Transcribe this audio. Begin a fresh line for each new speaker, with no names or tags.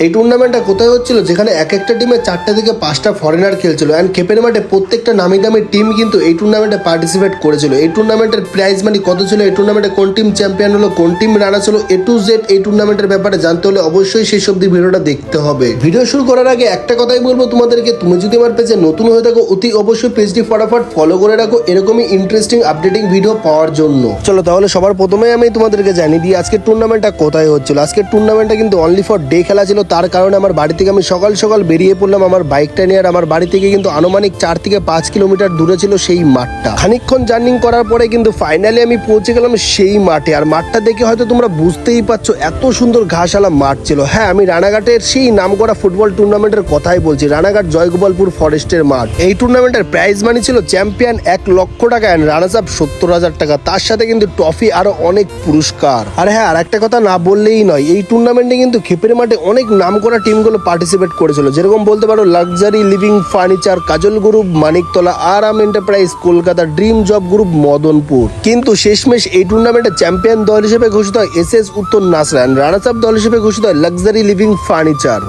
এই টুর্নামেন্টটা কোথায় হচ্ছিল, যেখানে এক একটা টিমে 4টা থেকে 5টা ফরেনার খেলছিল অ্যান্ড খেপের মাঠে প্রত্যেকটা নামি দামি টিম কিন্তু এই টুর্নামেন্টে পার্টিসিপেট করেছিল। এই টুর্নামেন্টের প্রাইজ মানি কত ছিল, এই টুর্নামেন্টে কোন টিম চ্যাম্পিয়ন হলো, কোন টিম রানার্স হলো, A to Z এই টুর্নামেন্টের ব্যাপারে জানতে হলে অবশ্যই শেষ অব্দি ভিডিওটা দেখতে হবে। ভিডিও শুরু করার আগে একটা কথাই বলবো তোমাদেরকে, তুমি যদি আমার পেজে নতুন হয়ে থাকো অতি অবশ্যই পেজটি ফটাফট ফলো করে রাখো এরকমই ইন্টারেস্টিং আপডেটিং ভিডিও পাওয়ার জন্য। চলো তাহলে সবার প্রথমে আমি তোমাদেরকে জানিয়ে দিই আজকের টুর্নামেন্টটা কোথায় হচ্ছিল। আজকের টুর্নামেন্টটা কিন্তু অনলি ফর ডে খেলা ছিল, তার কারণে আমার বাড়ি থেকে আমি সকাল সকাল বেরিয়ে পড়লাম আমার বাইকটা নিয়ে। আর আমার বাড়ি থেকে কিন্তু আনুমানিক 4 থেকে 5 কিলোমিটার দূরে ছিল সেই মাঠটা। খানিকক্ষণ জার্নিং করার পরে কিন্তু ফাইনালি আমি পৌঁছে গেলাম সেই মাঠে। আর মাঠটা দেখে হয়তো তোমরা বুঝতেই পারছো এত সুন্দর ঘাসওয়ালা মাঠ ছিল। হ্যাঁ, আমি রানাঘাটের সেই নামকরা ফুটবল টুর্নামেন্টের কথাই বলছি, রানাঘাট জয়গোপালপুর ফরেস্টের মাঠ। এই টুর্নামেন্টের প্রাইজ মানি ছিল চ্যাম্পিয়ন 1 লক্ষ টাকা এন্ড রানার্স আপ 70,000 টাকা, তার সাথে কিন্তু ট্রফি আরো অনেক পুরস্কার। আর হ্যাঁ, আর একটা কথা না বললেই নয়, এই টুর্নামেন্টে কিন্তু খেপের মাঠে অনেক নামকরা টিমগুলো পার্টিসিপেট করেছিল, যেরকম বলতে পারো লাক্সারি লিভিং ফার্নিচার, কাজল গ্রুপ মানিকতলা, আরাম enterprise Kolkata, dream job group Madanpur. কিন্তু শেষমেশ এই টুর্নামেন্টে চ্যাম্পিয়ন দল হিসেবে ঘোষিত হয় SS উত্তর নাসরা, রানার্স আপ দল হিসেবে ঘোষিত হয় লাক্সারি লিভিং ফার্নিচার।